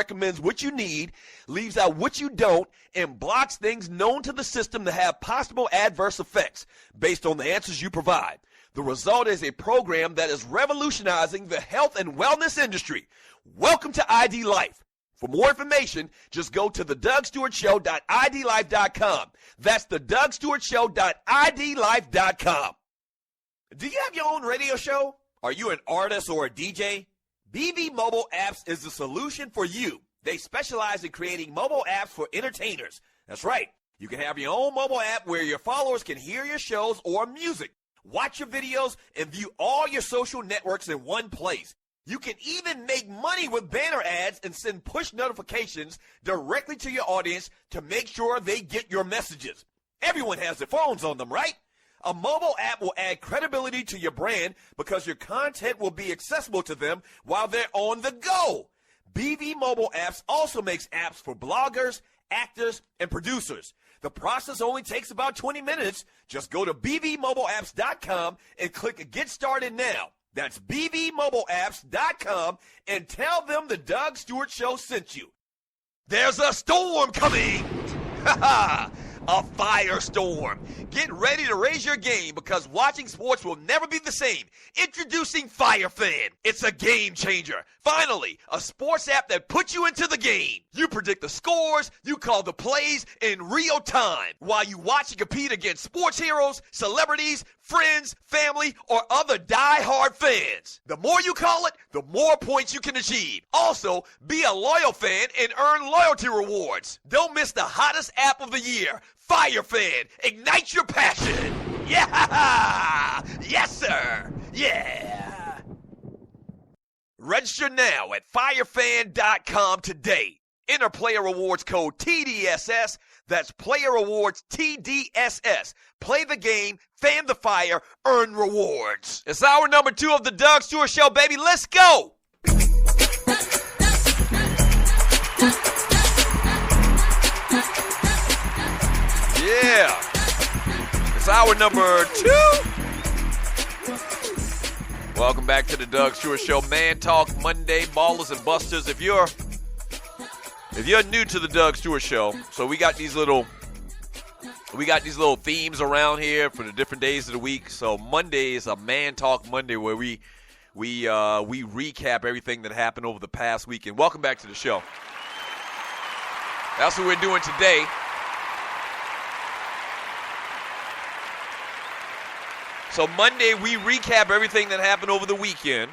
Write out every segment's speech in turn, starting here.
recommends what you need, leaves out what you don't, and blocks things known to the system to have possible adverse effects based on the answers you provide. The result is a program that is revolutionizing the health and wellness industry. Welcome to ID Life. For more information, just go to thedougstewartshow.idlife.com. That's thedougstewartshow.idlife.com. Do you have your own radio show? Are you an artist or a DJ? BV Mobile Apps is the solution for you. They specialize in creating mobile apps for entertainers. That's right. You can have your own mobile app where your followers can hear your shows or music, watch your videos, and view all your social networks in one place. You can even make money with banner ads and send push notifications directly to your audience to make sure they get your messages. Everyone has their phones on them, right? A mobile app will add credibility to your brand because your content will be accessible to them while they're on the go. BV Mobile Apps also makes apps for bloggers, actors, and producers. The process only takes about 20 minutes. Just go to bvmobileapps.com and click Get Started Now. That's bvmobileapps.com and tell them the Doug Stewart Show sent you. There's a storm coming! Ha ha! A firestorm. Get ready to raise your game because watching sports will never be the same. Introducing FireFan. It's a game changer. Finally, a sports app that puts you into the game. You predict the scores, you call the plays in real time while you watch and compete against sports heroes, celebrities, friends, family, or other die-hard fans. The more you call it, the more points you can achieve. Also, be a loyal fan and earn loyalty rewards. Don't miss the hottest app of the year, FireFan. Ignite your passion. Yeah! Yes, sir. Yeah. Register now at firefan.com today. Enter player rewards code TDSS. That's player rewards TDSS. Play the game, fan the fire, earn rewards. It's hour number 2 of the Doug Stewart Show, baby. Let's go. Yeah. It's hour number 2. Welcome back to the Doug Stewart Show. Man Talk Monday, Ballas and Bustas. If you're new to the Doug Stewart Show, so we got these little themes around here for the different days of the week. So Monday is a Man Talk Monday where we recap everything that happened over the past week. And welcome back to the show. That's what we're doing today. So Monday, we recap everything that happened over the weekend,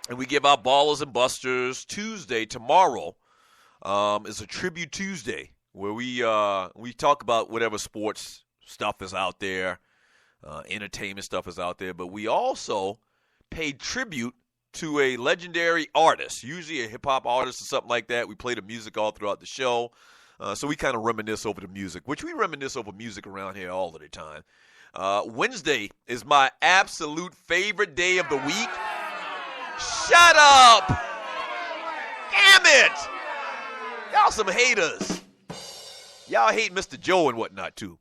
and we give out Ballas and Busters. Tuesday, tomorrow, is a Tribute Tuesday, where we talk about whatever sports stuff is out there, entertainment stuff is out there, but we also pay tribute to a legendary artist, usually a hip-hop artist or something like that. We play the music all throughout the show, so we kind of reminisce over the music, which we reminisce over music around here all of the time. Wednesday is my absolute favorite day of the week. Shut up! Damn it! Y'all some haters. Y'all hate Mr. Joe and whatnot, too.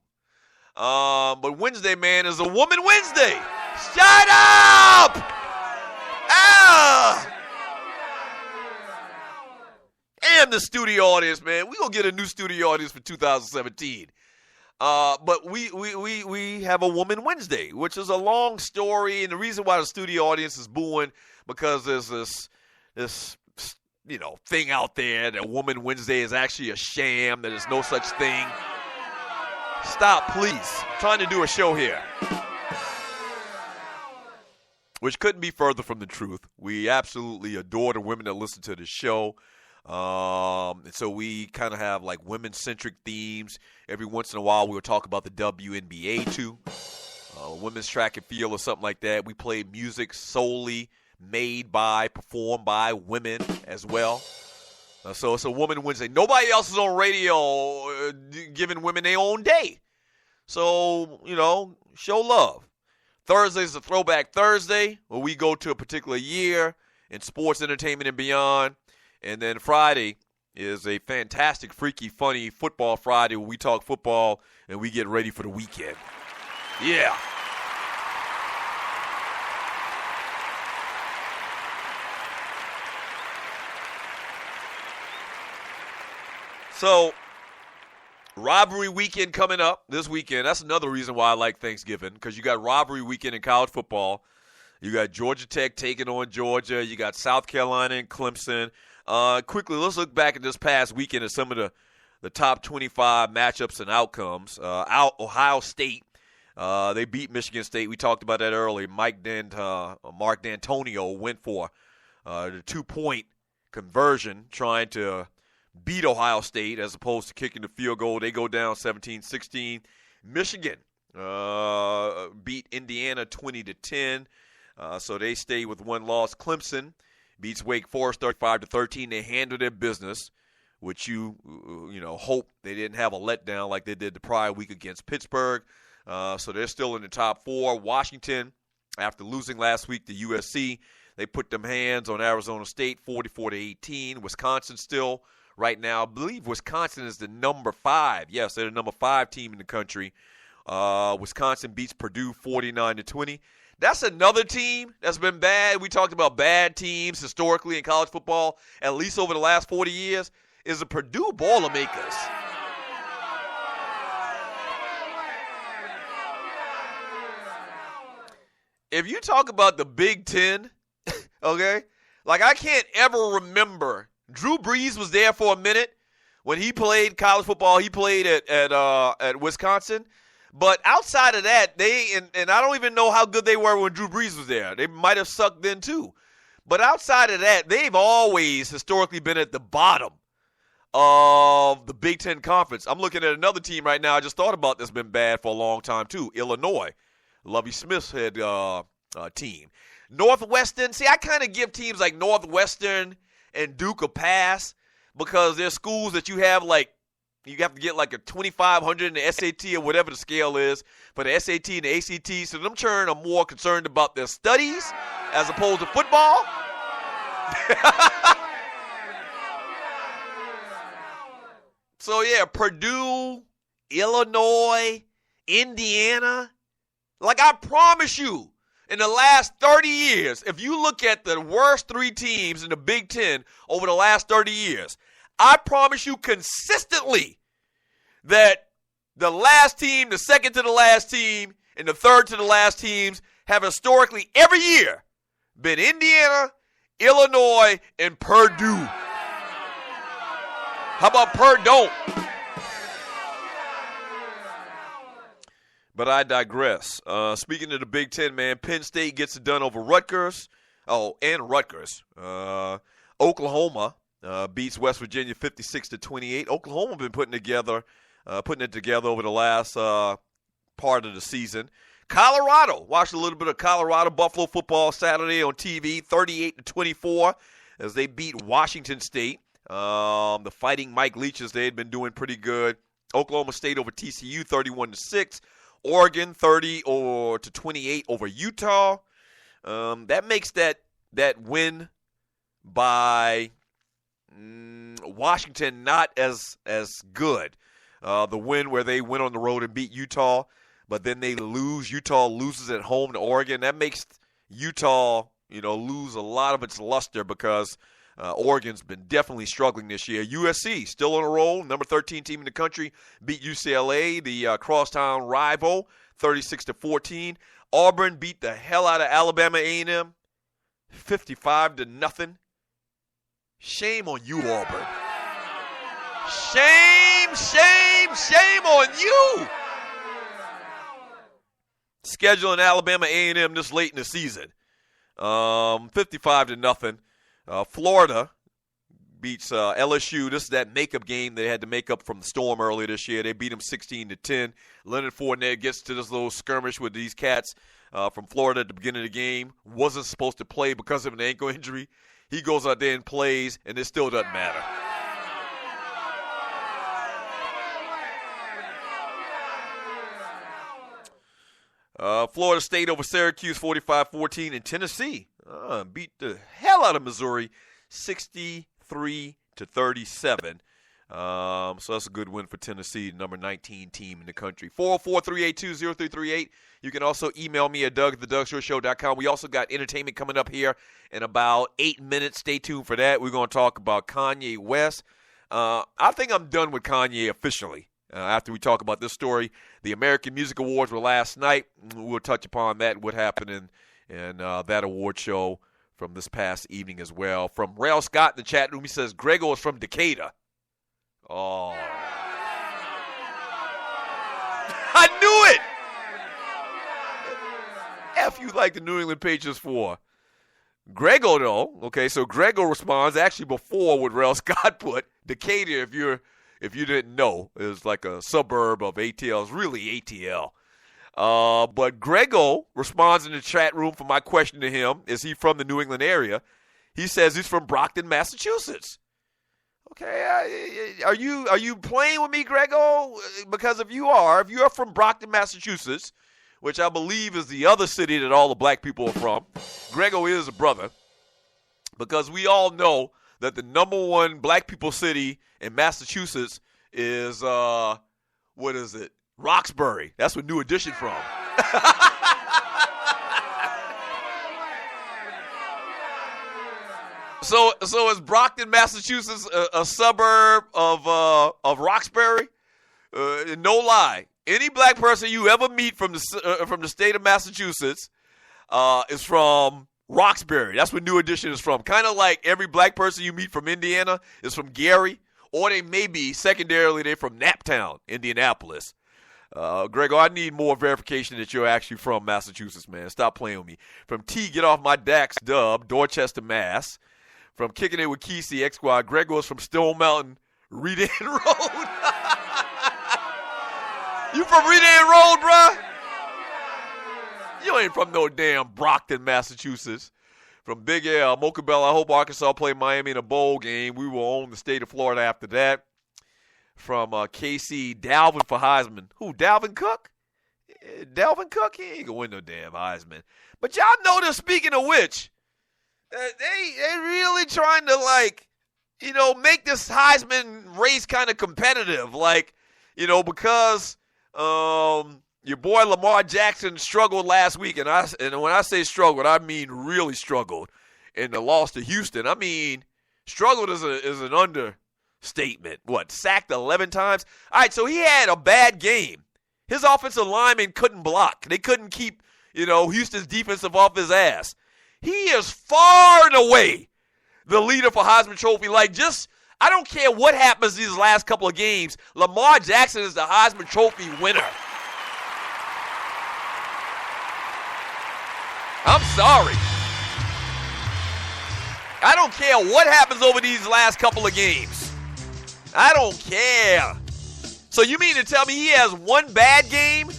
But Wednesday, man, is a Woman Wednesday. Shut up! Ah! And the studio audience, man. We're going to get a new studio audience for 2017. But we have a Woman Wednesday, which is a long story, and the reason why the studio audience is booing because there's this thing out there that Woman Wednesday is actually a sham, that there's no such thing. Stop, please. I'm trying to do a show here. Which couldn't be further from the truth. We absolutely adore the women that listen to the show. And so we kind of have like women-centric themes. Every once in a while, we'll talk about the WNBA too, women's track and field or something like that. We play music solely performed by women as well. So it's a Woman Wednesday. Nobody else is on radio giving women their own day. So, show love. Thursday is a Throwback Thursday where we go to a particular year in sports, entertainment, and beyond. And then Friday is a fantastic, freaky, funny football Friday where we talk football and we get ready for the weekend. Yeah. So, robbery weekend coming up this weekend. That's another reason why I like Thanksgiving, because you got robbery weekend in college football. You got Georgia Tech taking on Georgia. You got South Carolina and Clemson. Quickly, let's look back at this past weekend at some of the top 25 matchups and outcomes. Ohio State, they beat Michigan State. We talked about that earlier. Mark D'Antonio went for the 2-point conversion, trying to beat Ohio State as opposed to kicking the field goal. They go down 17-16. Michigan beat Indiana 20-10. So they stay with one loss. Clemson beats Wake Forest 35-13. They handle their business, which you hope they didn't have a letdown like they did the prior week against Pittsburgh. So they're still in the top 4. Washington, after losing last week to USC, they put them hands on Arizona State 44-18. Wisconsin still right now, I believe Wisconsin is the number 5. Yes, they're the number 5 team in the country. Wisconsin beats Purdue 49-20. That's another team that's been bad. We talked about bad teams historically in college football, at least over the last 40 years, is the Purdue Boilermakers. If you talk about the Big Ten, okay, like I can't ever remember. Drew Brees was there for a minute when he played college football. He played at Wisconsin. But outside of that, and I don't even know how good they were when Drew Brees was there. They might have sucked then too. But outside of that, they've always historically been at the bottom of the Big Ten Conference. I'm looking at another team right now I just thought about that's been bad for a long time too, Illinois. Lovie Smith's head team. Northwestern, see, I kind of give teams like Northwestern and Duke a pass because they're schools that you have you have to get like a 2,500 in the SAT or whatever the scale is for the SAT and the ACT. So them children are more concerned about their studies as opposed to football. So, yeah, Purdue, Illinois, Indiana. Like I promise you, in the last 30 years, if you look at the worst 3 teams in the Big Ten over the last 30 years, I promise you consistently that the last team, the second to the last team, and the third to the last teams have historically every year been Indiana, Illinois, and Purdue. How about Purdue? But I digress. Speaking of the Big Ten, man, Penn State gets it done over Rutgers. Oh, and Rutgers. Oklahoma beats West Virginia 56-28. Oklahoma been putting it together over the last part of the season. Colorado, watched a little bit of Colorado Buffalo football Saturday on TV, 38-24 as they beat Washington State. The Fighting Mike Leaches, they had been doing pretty good. Oklahoma State over TCU, 31-6. Oregon, 30-28 over Utah. That makes that win by Washington not as good. The win where they went on the road and beat Utah, but then they lose. Utah loses at home to Oregon. That makes Utah, lose a lot of its luster because Oregon's been definitely struggling this year. USC still on a roll, number 13 team in the country, beat UCLA, the crosstown rival, 36-14. Auburn beat the hell out of Alabama A&M, 55-0. Shame on you, Auburn. Shame on you. Scheduling Alabama A&M this late in the season, 55-0. Florida beats LSU. This is that makeup game they had to make up from the Storm earlier this year. They beat them 16-10. Leonard Fournette gets to this little skirmish with these cats from Florida at the beginning of the game. Wasn't supposed to play because of an ankle injury. He goes out there and plays, and it still doesn't matter. Florida State over Syracuse 45-14, and Tennessee beat the hell out of Missouri 63-37. So that's a good win for Tennessee, number 19 team in the country. 404-382-0338. You can also email me at doug@thedougshow.com. We also got entertainment coming up here in about 8 minutes. Stay tuned for that. We're going to talk about Kanye West. I think I'm done with Kanye officially. After we talk about this story, the American Music Awards were last night. We'll touch upon that, what happened in that award show from this past evening as well. From Rail Scott in the chat room, he says, Grego is from Decatur. Oh. I knew it! F you like the New England Patriots for. Grego, though, okay, so Grego responds actually before what Rail Scott put. Decatur, if you didn't know, is like a suburb of ATL. It's really ATL. But Grego responds in the chat room for my question to him, is he from the New England area? He says he's from Brockton, Massachusetts. Okay, are you playing with me, Grego? Because if you are from Brockton, Massachusetts, which I believe is the other city that all the black people are from, Grego is a brother, because we all know that the number one black people city in Massachusetts is, what is it? Roxbury. That's where New Edition from. So is Brockton, Massachusetts, a suburb of Roxbury? No lie. Any black person you ever meet from the state of Massachusetts is from Roxbury. That's where New Edition is from. Kind of like every black person you meet from Indiana is from Gary, or they may be, secondarily, they're from Naptown, Indianapolis. Grego, I need more verification that you're actually from Massachusetts, man. Stop playing with me. From T, get off my Dax dub, Dorchester, Mass. From Kicking It with Kesey, X Squad, Grego is from Stone Mountain, Reed End Road. You from Reed End Road, bruh? You ain't from no damn Brockton, Massachusetts. From Big L, Mocha Bell, I hope Arkansas play Miami in a bowl game. We will own the state of Florida after that. From KC, Dalvin for Heisman. Who, Dalvin Cook? Dalvin Cook? He ain't going to win no damn Heisman. But y'all know this, speaking of which, they really trying to, make this Heisman race kind of competitive. Because your boy Lamar Jackson struggled last week. And when I say struggled, I mean really struggled in the loss to Houston. I mean, struggled is an understatement. Sacked 11 times? All right, so he had a bad game. His offensive linemen couldn't block. They couldn't keep, Houston's defensive off his ass. He is far and away the leader for Heisman Trophy. I don't care what happens these last couple of games. Lamar Jackson is the Heisman Trophy winner. I'm sorry. I don't care what happens over these last couple of games. I don't care. So you mean to tell me he has one bad game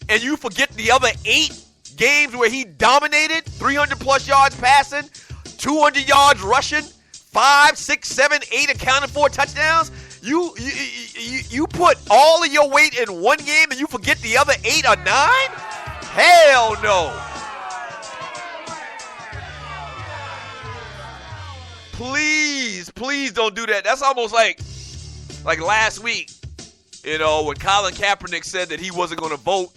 and you forget the other 8 games where he dominated? 300-plus yards passing, 200 yards rushing, 5, 6, 7, 8 accounted for touchdowns? You put all of your weight in one game and you forget the other 8 or 9? Hell no. Please don't do that. That's almost like last week, when Colin Kaepernick said that he wasn't going to vote.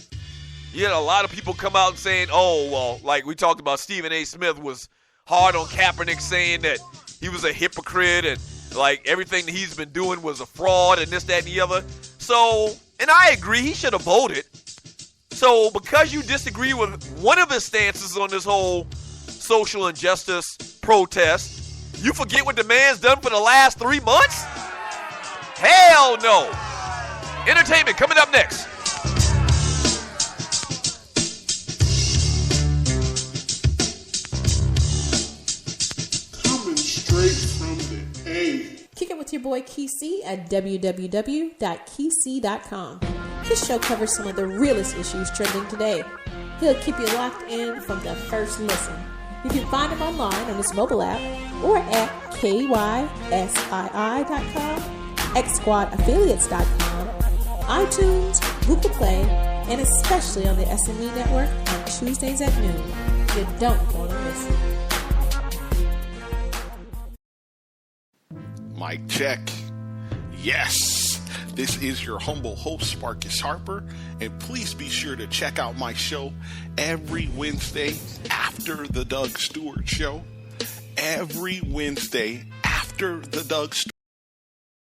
You had a lot of people come out saying, like we talked about, Stephen A. Smith was hard on Kaepernick, saying that he was a hypocrite and everything that he's been doing was a fraud and this, that, and the other. So, and I agree, he should have voted. So because you disagree with one of his stances on this whole social injustice protest, you forget what the man's done for the last 3 months? Hell no. Entertainment coming up next. Coming straight from the A. Kick it with your boy Kesey at www.kesey.com. His show covers some of the realest issues trending today. He'll keep you locked in from the first listen. You can find him online on his mobile app or at KYSII.com, XSquadAffiliates.com, iTunes, Google Play, and especially on the SME Network on Tuesdays at noon. You don't want to miss it. Mic check. Yes, this is your humble host, Sparkus Harper, and please be sure to check out my show every Wednesday after the Doug Stewart Show. Every Wednesday after the Doug Stewart